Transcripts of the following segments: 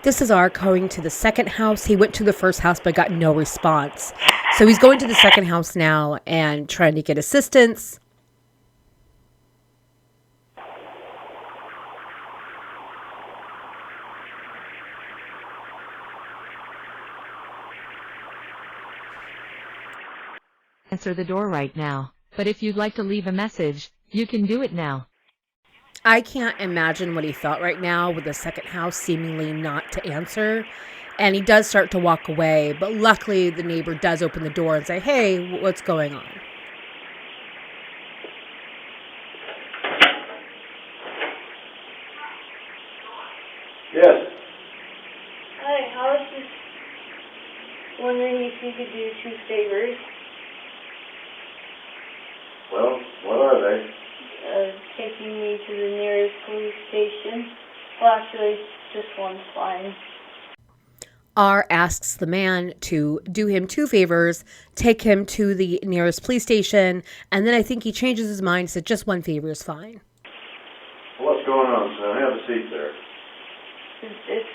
This is R going to the second house. He went to the first house but got no response. So he's going to the second house now and trying to get assistance. Answer the door right now, but if you'd like to leave a message, you can do it now. I can't imagine what he thought right now with the second house seemingly not to answer. And he does start to walk away, but luckily the neighbor does open the door and say, "Hey, what's going on?" Yes. Hi, I was just wondering if you could do 2 favors. Well, what are they? Taking me to the nearest police station. Well, actually, just one's fine. R asks the man to do him 2 favors, take him to the nearest police station, and then I think he changes his mind and said just 1 favor is fine. What's going on, son? Have a seat there. It's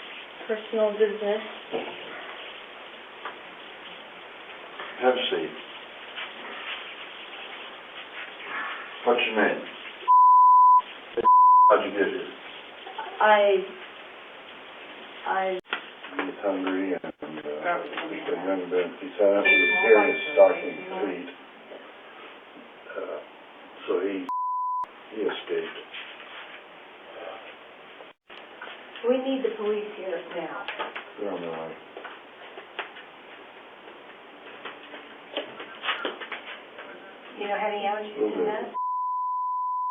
personal business. Have a seat. What's your name? How'd you get here? He's hungry and he's been young. He sat up with his hair in his stocking feet. So he escaped. We need the police here now. They're on the line. You don't have any allergies to that?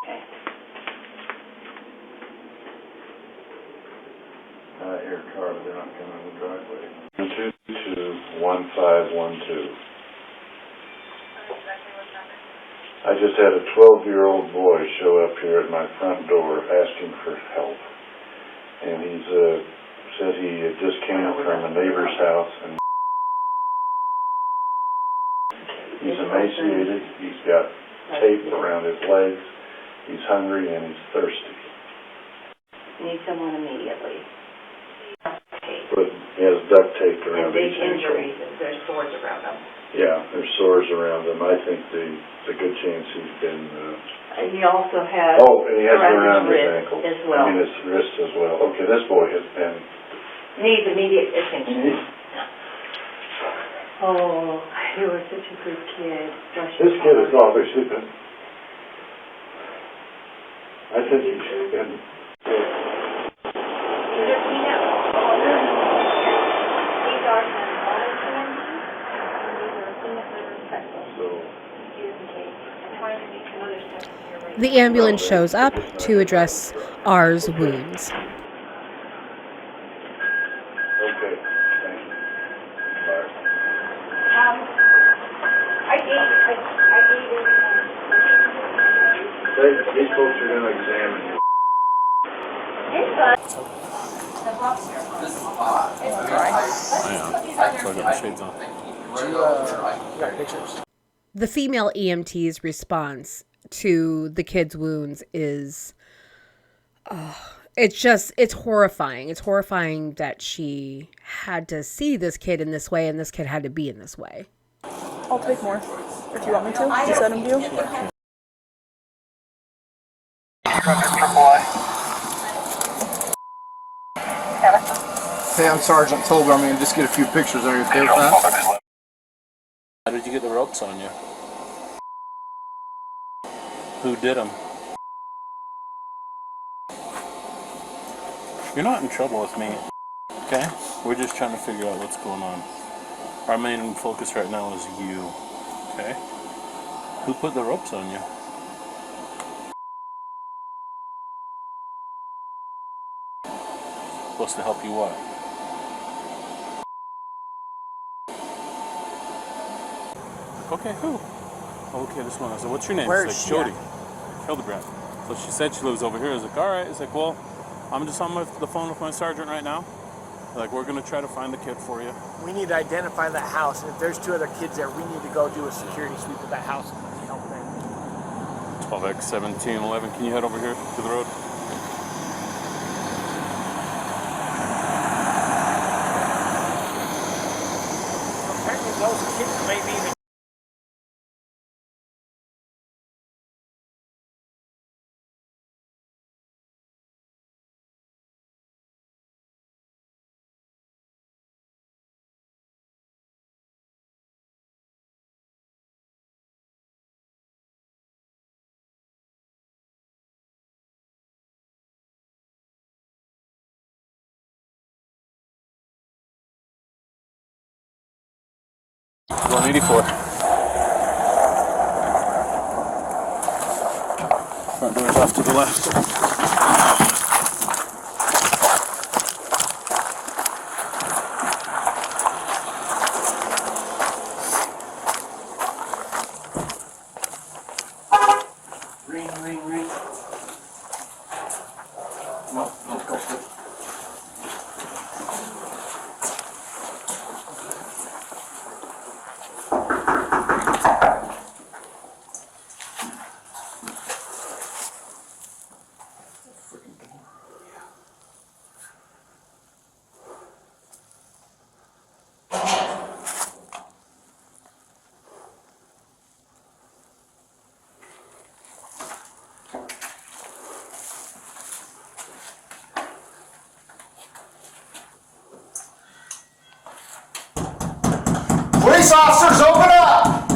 Okay. Here, Carla, they're not coming in the driveway. 222-1512. I just had a 12-year-old boy show up here at my front door asking for help. And he's said he just came from a neighbor's house and he's emaciated, he's got tape around his legs, he's hungry and he's thirsty. Need someone immediately. But he has duct tape around big his ankle. injuries, there's sores around them. Yeah, there's sores around him. I think there's a good chance he's been... he also has... Oh, and he has it around his ankle. As well. I mean, his wrist as well. Okay, this boy has been... Needs immediate attention. Oh, you were such a good kid. This kid has obviously been... I think he's been... The ambulance shows up to address R's wounds. Okay, thank you. Bye. These folks are going to examine you. The female EMT's response to the kid's wounds is, it's horrifying. It's horrifying that she had to see this kid in this way and this kid had to be in this way. I'll take more. If you want me to, just let him do. Hey, I'm Sergeant Tolber. I'm going to just get a few pictures. Are you okay with that? How did you get the ropes on you? Who did them? You're not in trouble with me, okay? We're just trying to figure out what's going on. Our main focus right now is you, okay? Who put the ropes on you? Supposed to help you what? Okay, who? Okay, this one. So what's your name? Where It's is like she Jodi Hildebrandt. So she said she lives over here. I was like, all right. It's like, well, I'm just on the phone with my sergeant right now. Like, we're going to try to find the kid for you. We need to identify that house, and if there's 2 other kids there, we need to go do a security sweep of that house and help them. 12X1711. Can you head over here to the road? maybe even. Going 84. Front door's off to the left. Ring, ring, ring. No, go. Police officers, open up!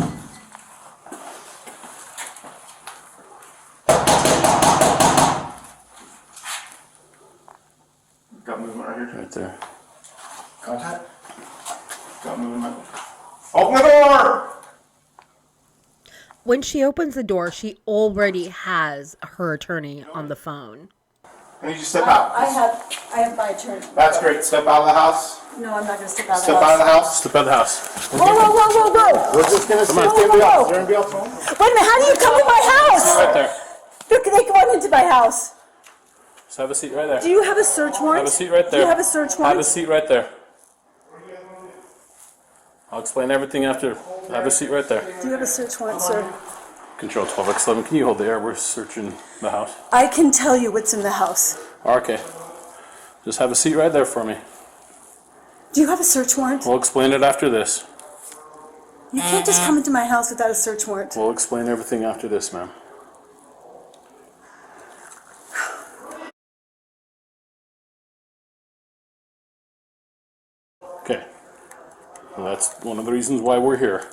Got movement right here. Right there. Contact. Got movement. Open the door! When she opens the door, she already has her attorney on the phone. I need you to step out. I have my attorney. That's great. Step out of the house. No, I'm not gonna step out of the Step out of the house. house. Step out of the house. Whoa. We're just gonna see if Whoa, anybody whoa, else. whoa. Is there anybody else home? Wait a minute, how do you come to my house? Right there. Look, they come into my house. Just have a seat right there. Do you have a search warrant? Have a seat right there. Do you have a search Have warrant? a seat right there. I'll explain everything after. Have a seat right there. Do you have a search warrant, sir? Control 12x11. Can you hold the air? We're searching the house. I can tell you what's in the house. Okay. Just have a seat right there for me. Do you have a search warrant? We'll explain it after this. You can't just come into my house without a search warrant. We'll explain everything after this, ma'am. Okay. Well, that's one of the reasons why we're here.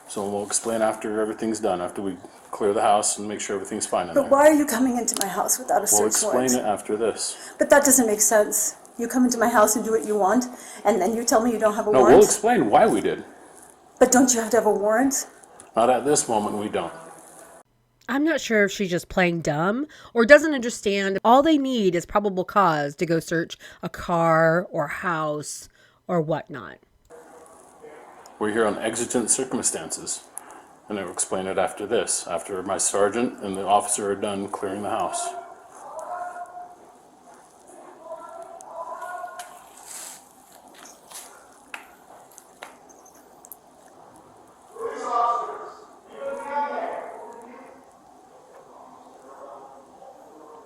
So we'll explain after everything's done, after we clear the house and make sure everything's fine in But there. why are you coming into my house without a We'll search warrant? explain it after this. But that doesn't make sense. You come into my house and do what you want, and then you tell me you don't have a No, warrant? we'll explain why we did. But don't you have to have a warrant? Not at this moment, we don't. I'm not sure if she's just playing dumb or doesn't understand all they need is probable cause to go search a car or house or whatnot. We're here on exigent circumstances. And I'll explain it after this, after my sergeant and the officer are done clearing the house.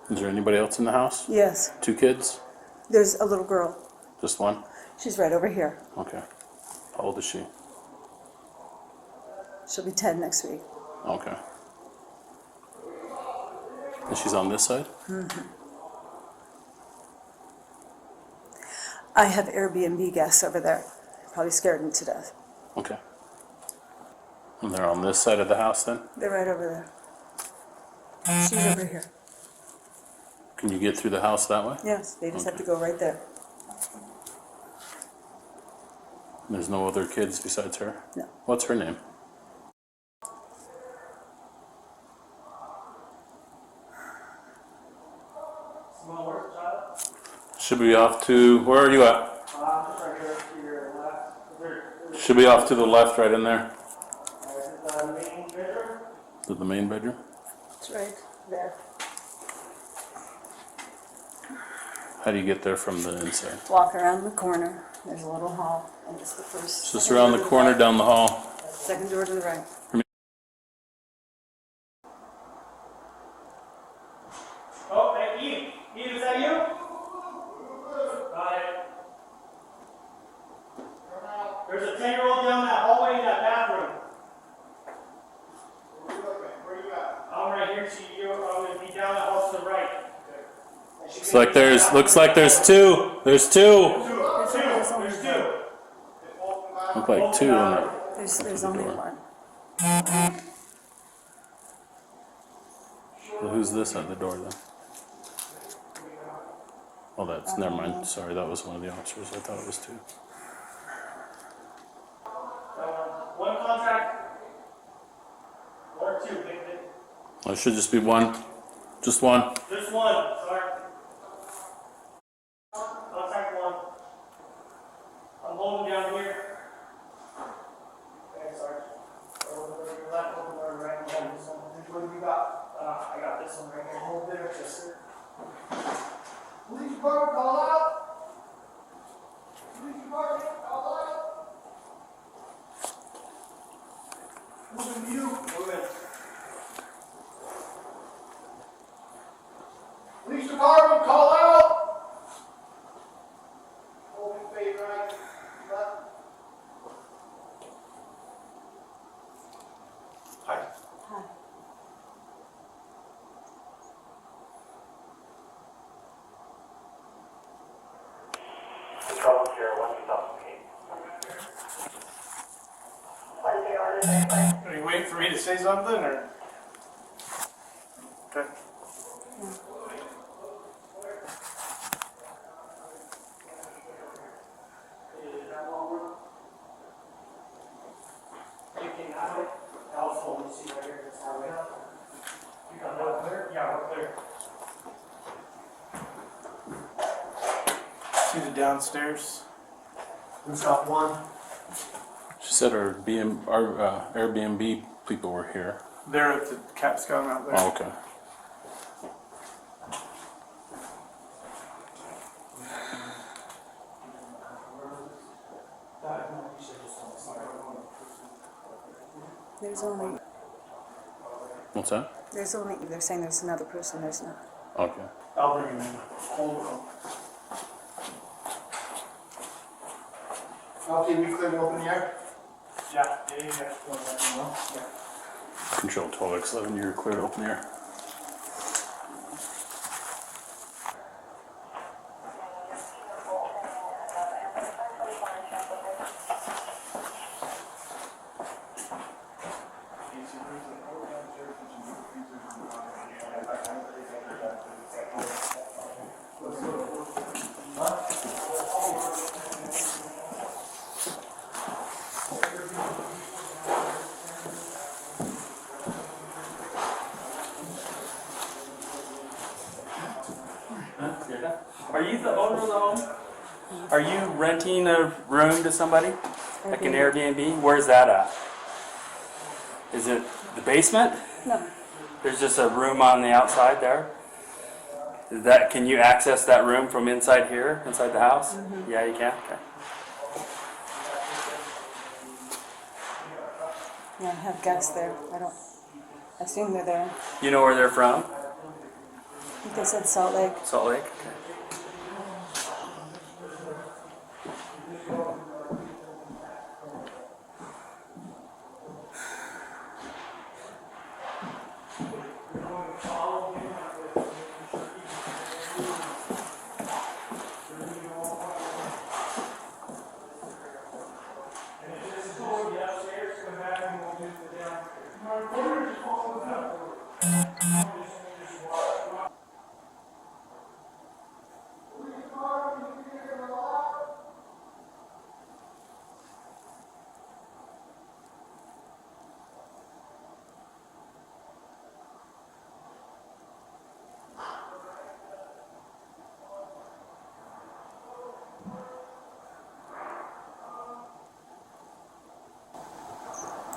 Is there anybody else in the house? Yes. 2 kids? There's a little girl. Just one? She's right over here. Okay. How old is she? She'll be 10 next week. Okay. And she's on this side? I have Airbnb guests over there. Probably scared them to death. Okay. And they're on this side of the house then? They're right over there. She's over here. Can you get through the house that way? Yes, they just have to go right there. There's no other kids besides her? No. What's her name? Should be off to, where are you at? Should be off to the left, right in there. To the main bedroom? It's right there. How do you get there from the inside? Walk around the corner. There's a little hall, and it's the first. Just around the corner, down the hall. Second door to the right. Oh, hey, Eve. Eve, is that you? Got it. There's a 10-year-old down that hallway in that back here, you're going to be down the house to the right. Looks like there's two. There's two. There's only one. Look like two in there. There's only one. Well, who's this at the door then? Oh, that's never mind. Sorry, that was one of the officers. I thought it was two. One contract. Or two. Well, it should just be one. Just one. Just one. Sorry. Contact one. I'm holding down here. Okay, sorry. Your left over there, right behind this one. What have you got? I got this one right here. Hold there, yes, sir. Police department, call out. Police department, call out. Moving you. Moving. Police department, call out. Holding fade right, left. Hi. Hi. Are you waiting for me to say something, or? Okay. See the downstairs? Who's got one? She said our Airbnb people were here. They're at the Cat Scout out there. Oh, okay. There's only, What's that? they're saying there's another person, there's not. Okay. I'll bring him in. Hold on. Okay, we cleared open here? Yeah. Control 12x11, you're clear to open here. Are you the owner of the home? Are you renting a room to somebody? Like an Airbnb? Where's that at? Is it the basement? No. There's just a room on the outside there? Can you access that room from inside here, inside the house? Mm-hmm. Yeah, you can? Okay. Yeah, I have guests there. I assume they're there. You know where they're from? I think they said Salt Lake. Salt Lake? Okay.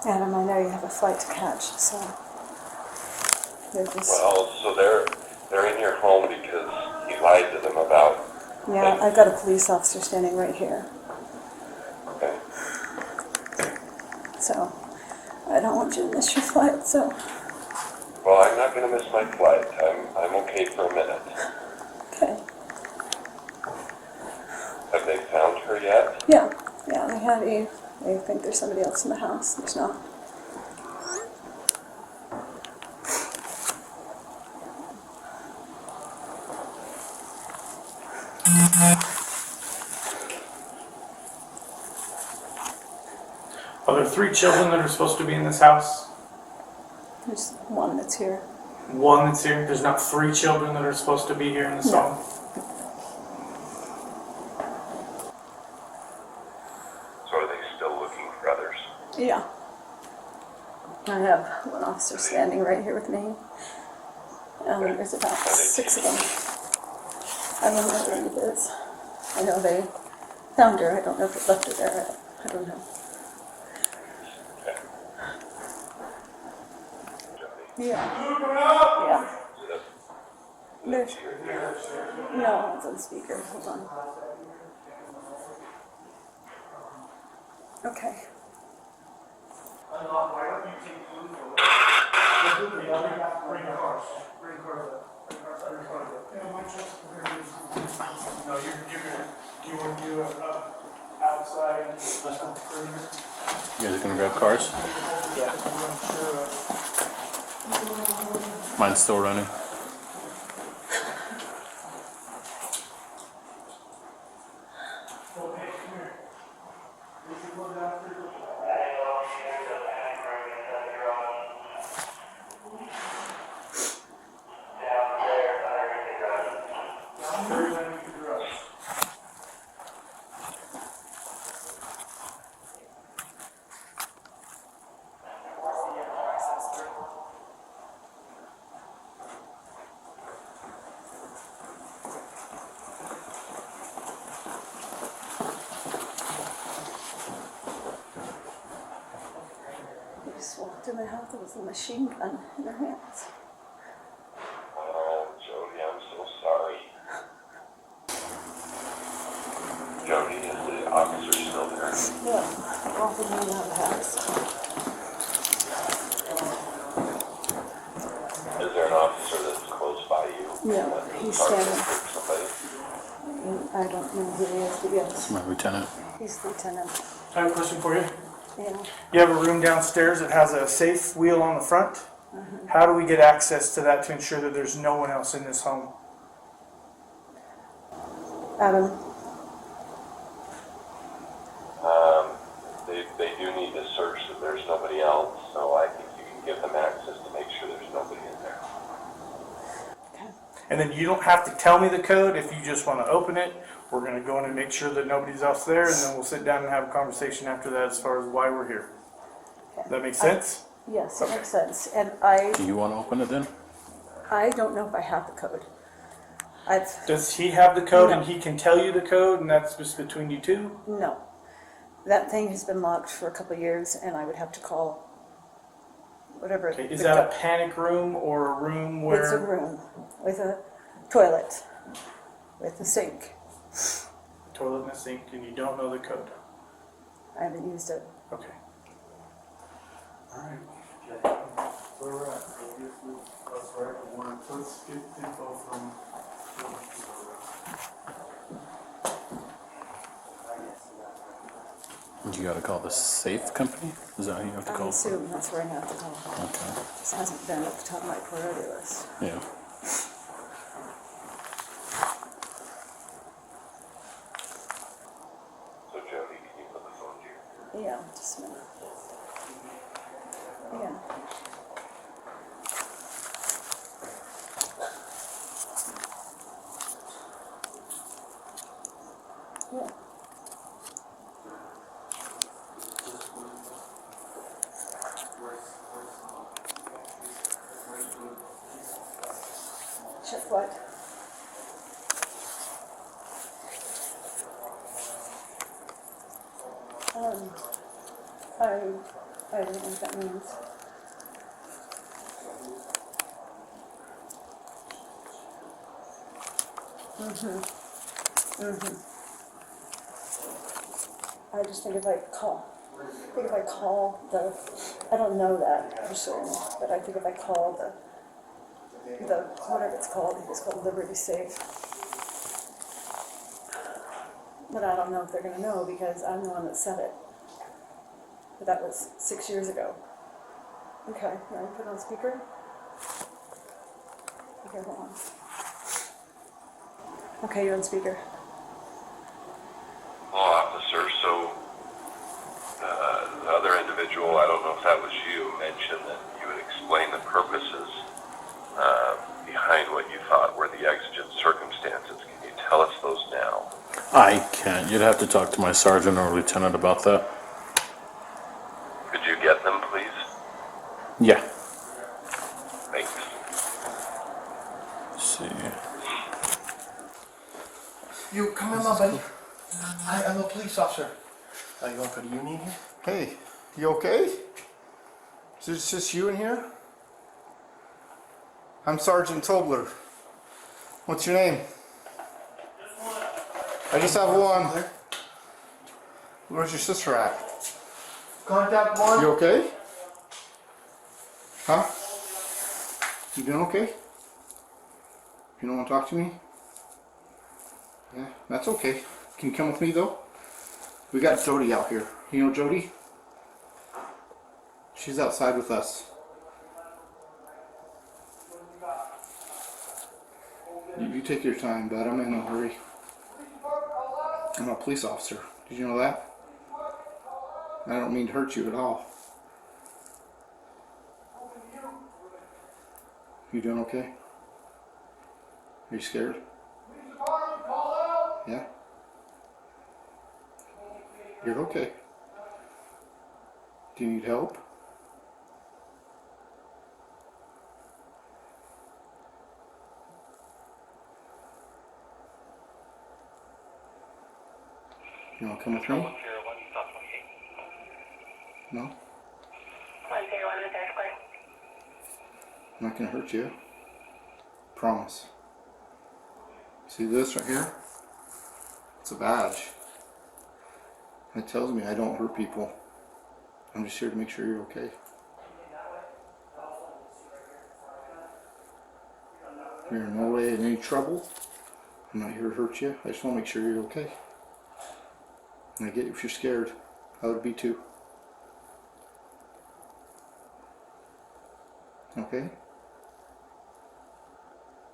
Adam, I know you have a flight to catch, so they're just... Well, so they're in your home because you lied to them about... Yeah, I've got a police officer standing right here. Okay. So, I don't want you to miss your flight, so... Well, I'm not going to miss my flight. I'm okay for a minute. Okay. Have they found her yet? Yeah, they have Eve. They think there's somebody else in the house. There's not. 3 children that are supposed to be in this house? There's one that's here. One that's here? There's not 3 children that are supposed to be here in this No. home? So are they still looking for others? Yeah. I have one officer standing right here with me. There's about 6 of them. I don't know where it is. I know they found her. I don't know if they left her there. I don't know. Yeah. Yeah. There's, no, it's on speaker. Hold on. Okay. No, you're good. Do you want to do outside perimeter? You guys are gonna grab cars? Yeah. Mine's still running. They just walked in the house. There was a machine gun in their hands. Oh, Jodi, I'm so sorry. Jodi, is the officer still there? Yeah, walking in and out of the house. Is there an officer that's close by you? No, he's Sergeant standing. or somebody? I don't know who he is, but yes, My lieutenant. he's lieutenant. I have a question for you. Yeah. You have a room downstairs that has a safe wheel on the front. How do we get access to that to ensure that there's no one else in this home? Adam, They do need to search that there's nobody else, so I think you can give them access to make sure there's nobody in there. And then you don't have to tell me the code if you just want to open it. We're going to go in and make sure that nobody's else there, and then we'll sit down and have a conversation after that as far as why we're here. okay. That makes sense? Yes, it Okay. makes sense. And Do you want to open it then? I don't know if I have the code. I've, Does he have the code No. and he can tell you the code, and that's just between you two? no. That thing has been locked for a couple of years, and I would have to call whatever. Okay. Is the that a go- panic room or a room where? It's a room with a toilet, with a sink. Toilet and a sink, and you don't know the code. I haven't used it. Okay. All right. Where we're at. That's right. Let's get info from. You gotta call the safe company? Is that who you have to I call? assume that's where I have to call. Okay. This hasn't been at the top of my priority list. Yeah. So Jodi, can you put the phone to your Yeah, just a minute. Yeah. Yeah. Check what? I don't know what that means. I just think if I call the, I don't know that for certain, but I think if I call the whatever it's called Liberty Safe. But I don't know if they're gonna know because I'm the one that said it. But that was 6 years ago. Okay, you want to put it on speaker? Okay, hold on. Okay, you're on speaker. officer, so the other individual individual, I don't know if that was you, mentioned that you would explain the purposes behind what you thought were the exigent circumstances. Can you tell us those now? I can't. You'd have to talk to my sergeant or lieutenant about that. Could you get them, please? Yeah. Thanks. Let's see. You come in, my buddy. I'm a police officer. Are you going for the union here? Hey, you okay? Is it just you in here? I'm Sergeant Tobler. What's your name? I just have one. Where's your sister at? Contact one. You okay? Huh? You doing okay? You don't want to talk to me? Yeah, that's okay. Can you come with me though? We got Jodi out here. You know Jodi? She's outside with us. You take your time, bud. I'm in no hurry. I'm a police officer. Did you know that? I don't mean to hurt you at all. You doing okay? Are you scared? Yeah? You're okay. Do you need help? You want to come with me? No? I'm not going to hurt you. Promise. See this right here? It's a badge. It tells me I don't hurt people. I'm just here to make sure you're okay. You're in no way in any trouble. I'm not here to hurt you. I just want to make sure you're okay. And I get if you're scared. I would be too. Okay?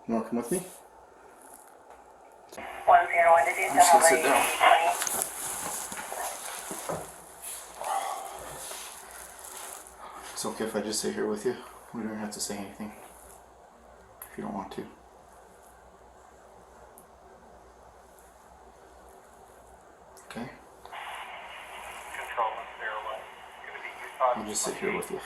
You want to come with me? I'm just gonna sit down. It's okay if I just sit here with you. We don't have to say anything. If you don't want to. Okay? I'll just sit here with you.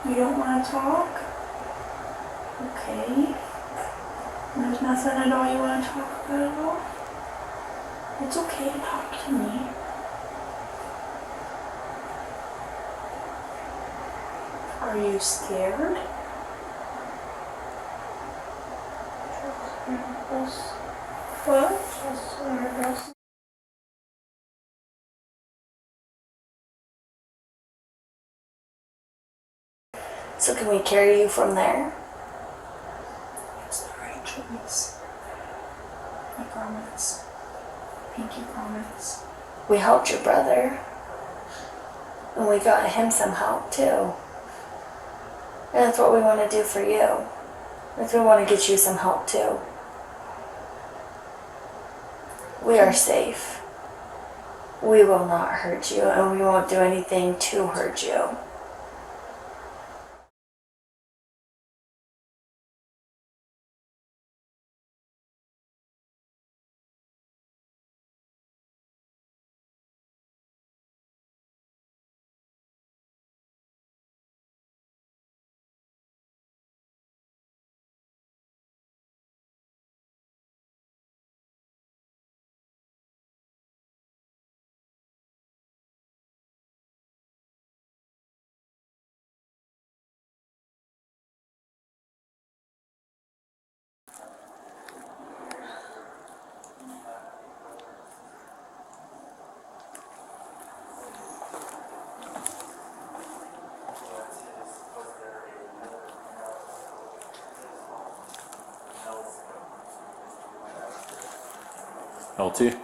You don't want to talk? Okay. There's nothing at all you want to talk about at all? It's okay to talk to me. Are you scared? What? So can we carry you from there? It's the right choice. I promise. Pinky promise. We helped your brother. And we got him some help too. And that's what we want to do for you. Is we want to get you some help too. We are safe. We will not hurt you, and we won't do anything to hurt you. LT.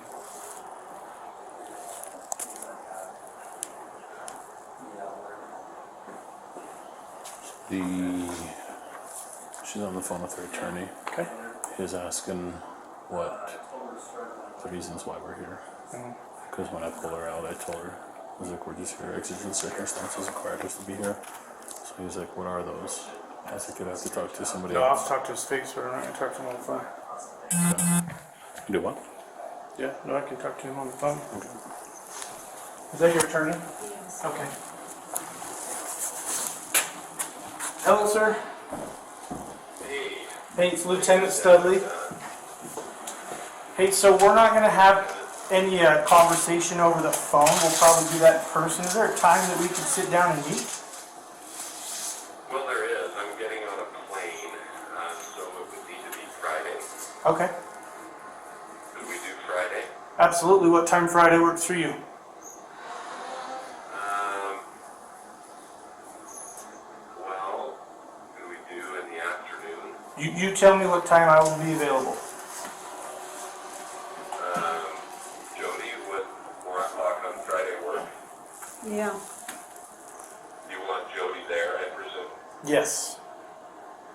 She's on the phone with her attorney. Okay. He's asking what the reasons why we're here. Because when I pulled her out, I told her, I was like, we're just here, exigent circumstances required us to be here. So he's like, what are those? I was like, I'd have to talk to somebody No, I'll else. talk to his face, but I'm not gonna talk to him on the phone. Do what? Yeah, no, I can talk to him on the phone. Okay. Is that your attorney? Yes. Okay. Hello, sir. Hey, it's Lieutenant Studley. Hey, so we're not gonna have any conversation over the phone. We'll probably do that in person. Is there a time that we could sit down and meet? Well, there is. I'm getting on a plane, so it would need to be Friday. Okay. Could we do Friday? Absolutely. What time Friday works for you? Well, could we do in the afternoon? You tell me what time I will be available. Jodi, would 4 o'clock on Friday work? Yeah. You want Jodi there, I presume? Yes.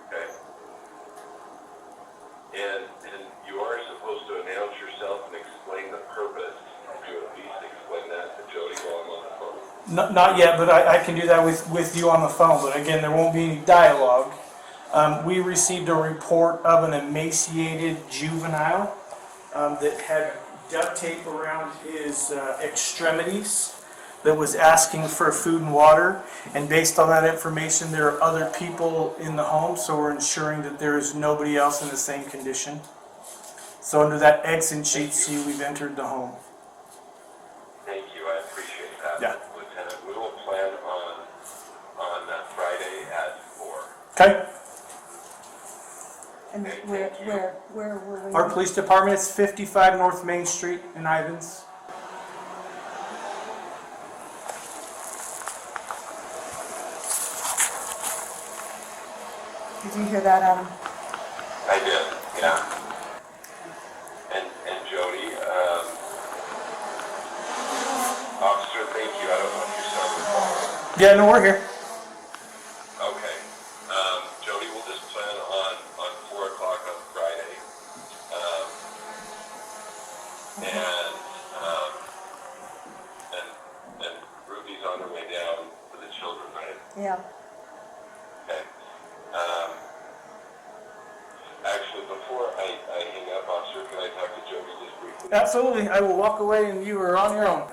Okay. And you are supposed to announce yourself and explain the purpose. Could you at least explain that to Jodi while I'm on the phone? Not yet, but I can do that with you on the phone. But again, there won't be any dialogue. We received a report of an emaciated juvenile that had duct tape around his extremities that was asking for food and water. And based on that information, there are other people in the home, so we're ensuring that there is nobody else in the same condition. So under that exit sheet C, we've entered the home. Thank you, I appreciate that, Yeah. Lieutenant. We will plan on Friday at 4. Okay. And where were we? Our police department is 55 North Main Street in Ivans. Did you hear that, Adam? I did, yeah. And Jodi, officer, thank you. I don't know if you saw the call. Yeah, no, we're here. Okay. Jodi, we'll just plan on 4 o'clock on Friday. And Ruby's on her way down for the children, right? Yeah. Okay. Actually, before I hang up, officer, can I talk to Jodi just briefly? Absolutely. I will walk away and you are on your own.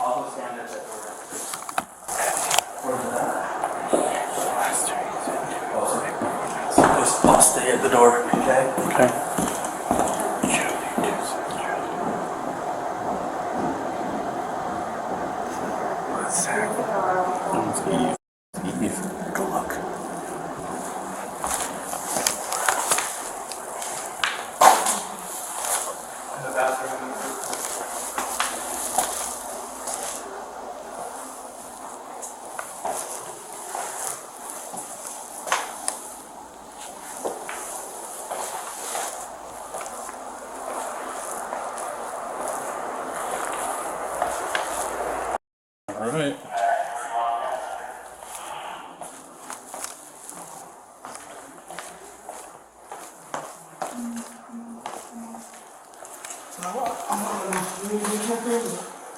I'll stand at that door. you at the door, okay? Okay. What's that? Eve. Eve. Go look. In the bathroom. All right.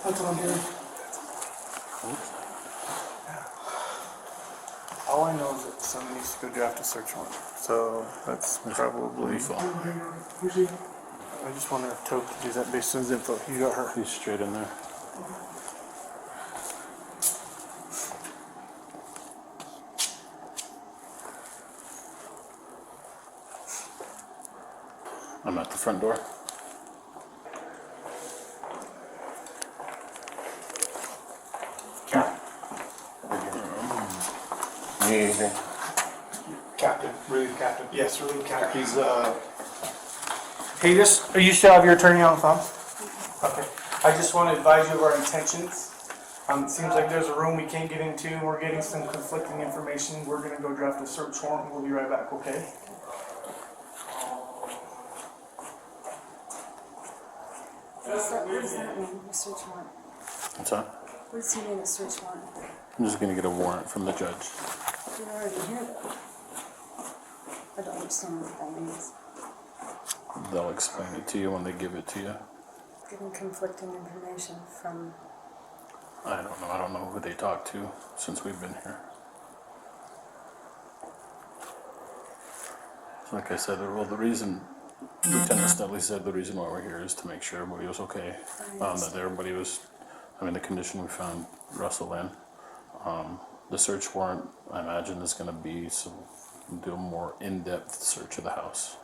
That's what I'm hearing. All I know is that someone needs to go draft a search warrant. So that's probably. I just want to Toad to do that based on his info. You got her. He's straight in there. I'm at the front door. Anything? Captain, relief captain. Yes, relief captain. He's Hey, are you still have your attorney on the phone? Okay. I just want to advise you of our intentions. It seems like there's a room we can't get into, and we're getting some conflicting information. We're gonna go draft a search warrant, and we'll be right back, okay? What does that mean, a search warrant? What's that? What does he mean, a search warrant? I'm just gonna get a warrant from the judge. You're already here, though. I don't understand what that means. They'll explain it to you when they give it to you. Getting conflicting information from... I don't know. I don't know who they talked to since we've been here. Like I said, well, the reason Lieutenant Studley said the reason why we're here is to make sure everybody was okay. That everybody was, the condition we found Russell in. The search warrant, I imagine, is going to be do a more in-depth search of the house.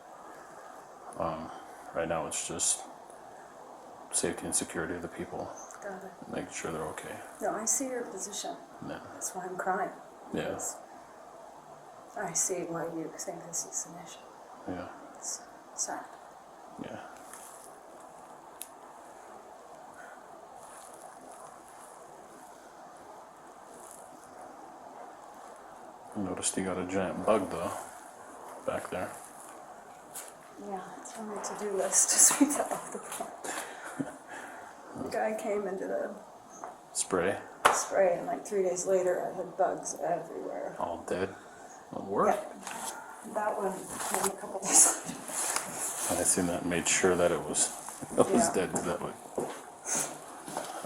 Right now, it's just safety and security of the people, Got it. making sure they're okay. No, I see your position. Yeah. That's why I'm crying. Yeah. Because I see why you think this is an issue. Yeah. It's sad. Yeah. I noticed you got a giant bug though, back there. Yeah, it's on my to-do list to sweep that off the front. The guy came and did a Spray, spray, and like 3 days later, I had bugs everywhere. all dead. It'll work. Yeah. That one came a couple days later. I seen that and made sure that it was Yeah. dead, 'cause that looked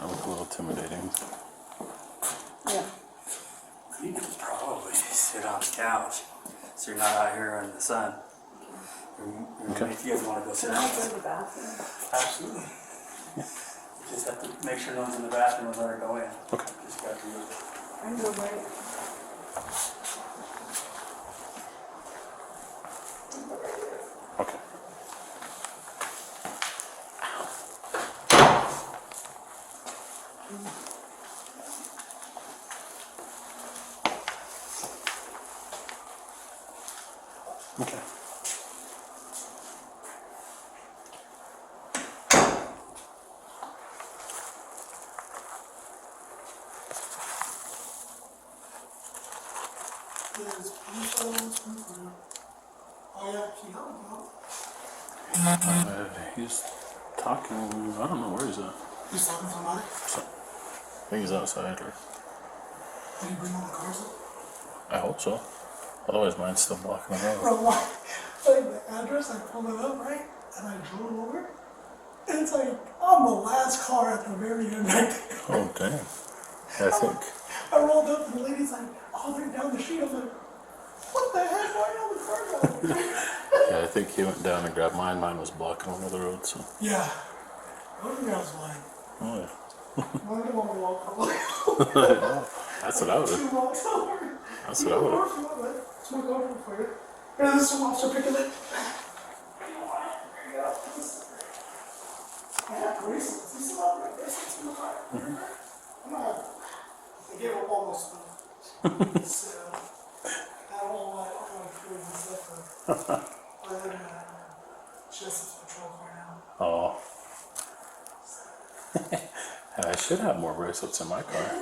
a little intimidating. Yeah. You can probably sit on the couch, so you're not out here in the sun. Okay. If you guys want to go sit Can I down. go to the bathroom? Absolutely. Just have to make sure no one's in the bathroom and let her go in. Okay. Just got to do it. I can go right. Okay. Okay. He's talking. I don't know where he's at. He's talking to somebody? I think he's outside, or Did he bring all the cars up? I hope so. Otherwise, mine's still blocking the road. Bro, what? Like the address, I pulled it up, right? And I drove over. And it's like, I'm the last car at the very end right there. Oh, damn. I think. I rolled up and the lady's like, oh, they're down the street. I'm like, what the heck? Why are all the cars going? Yeah, I think he went down and grabbed mine. Mine was blocking one of the road, so. Yeah. I think I was like, Oh, yeah. why do you want me to walk over? That's what I would have. Two walks over. That's what I would have. Smoke over for you. This is from Officer Pickett. Yeah, police. Is he still up there? Yes, he's still up there. I'm not. They gave up all this stuff. So, I don't know what kind of food and stuff. We're in Justice Patrol car now. Oh. And I should have more bracelets in my car.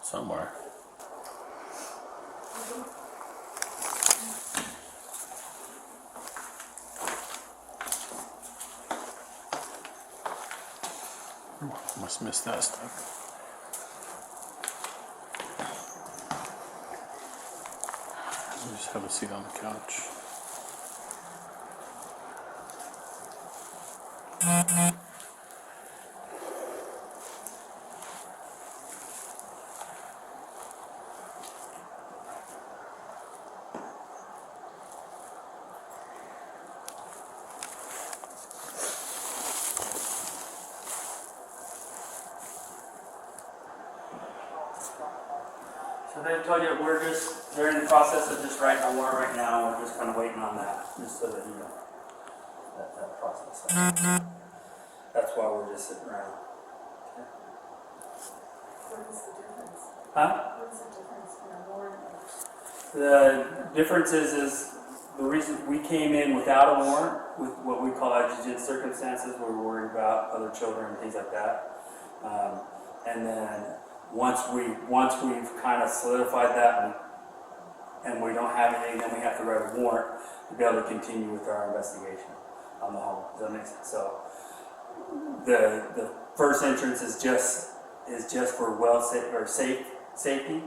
Somewhere. Must miss that stuff. Just have a seat on the couch. So they told you they're in the process of just writing a warrant right now. We're just kind of waiting on that, just so that you know that process. That's why we're just sitting around. Okay. What is the difference? Huh? What is the difference in a warrant? The difference is the reason we came in without a warrant, with what we call exigent circumstances, where we're worried about other children and things like that. And then once we've kind of solidified that and we don't have anything, then we have to write a warrant to be able to continue with our investigation on the home. Does that make sense? So the first entrance is just for safety.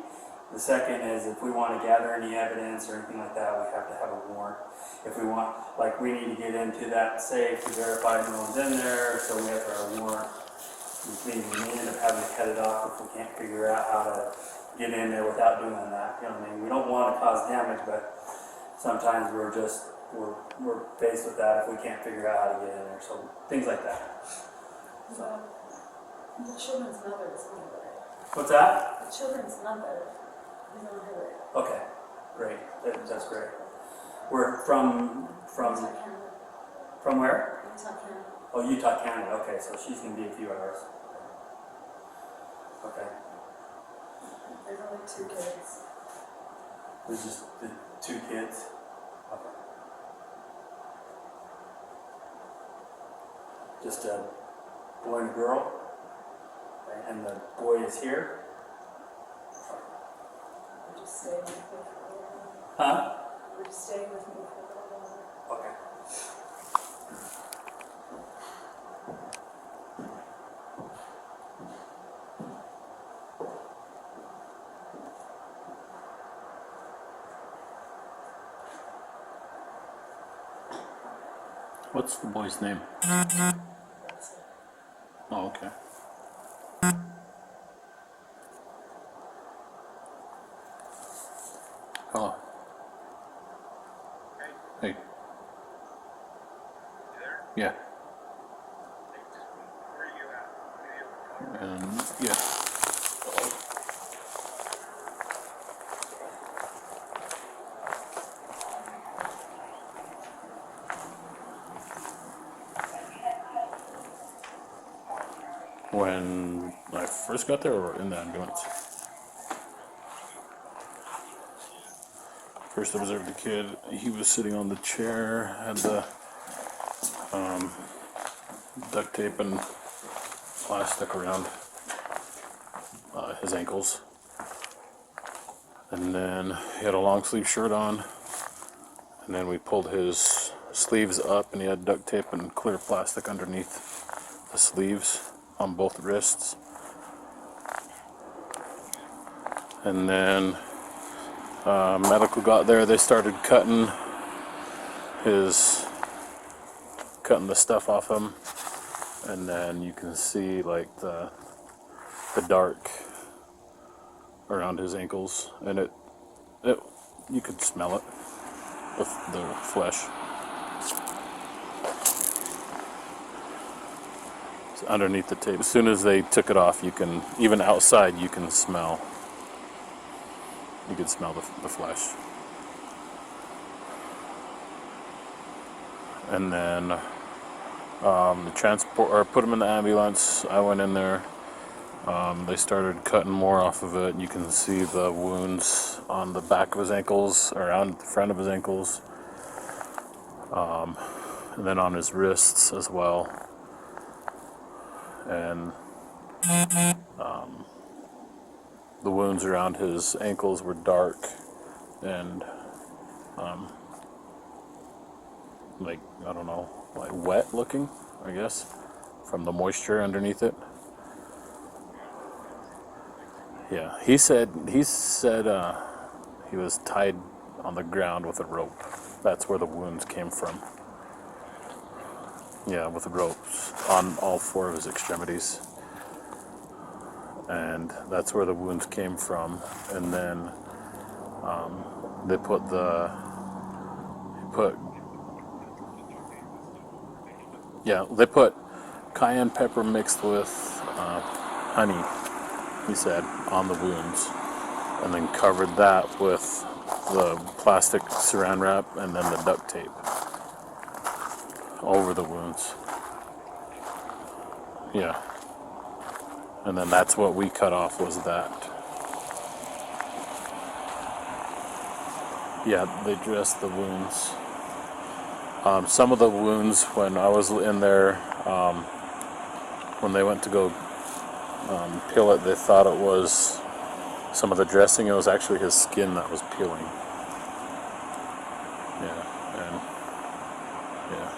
The second is if we want to gather any evidence or anything like that, we have to have a warrant. If we want, like, we need to get into that safe to verify no one's in there, so we have to have a warrant. Which means we may end up having to cut it off if we can't figure out how to get in there without doing that. You know what I mean? We don't want to cause damage, but sometimes we're faced with that if we can't figure out how to get in there. So things like that. So. The children's mother is on her way. What's that? The children's mother is on her way. Okay, great. That's great. We're from Utah, Canada. from where? Utah, Canada. Oh, Utah, Canada. Okay, so she's gonna be a few hours. Okay. There's only 2 kids. There's just the 2 kids. Okay. Just a boy and a girl. And the boy is here. We're just staying with me for a little while. Huh? We're just staying with me for a little while. Okay. What's the boy's name? Oh, okay. Hello. Hey. Yeah. And yeah. When I first got there, or in the ambulance? First I observed the kid. He was sitting on the chair, had the duct tape and plastic around his ankles. And then he had a long sleeve shirt on. And then we pulled his sleeves up and he had duct tape and clear plastic underneath the sleeves on both wrists. And then medical got there, they started cutting the stuff off him, and then you can see like the dark around his ankles, and it you could smell it with the flesh. It's underneath the tape. As soon as they took it off, you can, even outside, you can smell. You could smell the flesh. And then the transport, or put him in the ambulance. I went in there. They started cutting more off of it. You can see the wounds on the back of his ankles, around the front of his ankles, and then on his wrists as well. And the wounds around his ankles were dark and like, I don't know, like wet looking, I guess, from the moisture underneath it. Yeah, he said he was tied on the ground with a rope. That's where the wounds came from. Yeah, with ropes on all 4 of his extremities. And that's where the wounds came from. And then they put cayenne pepper mixed with honey, he said, on the wounds, and then covered that with the plastic saran wrap and then the duct tape over the wounds. Yeah. And then that's what we cut off, was that. Yeah, they dressed the wounds. Some of the wounds, when I was in there, when they went to go peel it, they thought it was some of the dressing. It was actually his skin that was peeling. Yeah, and yeah.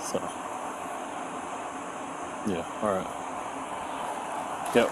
So, yeah, all right. Yep.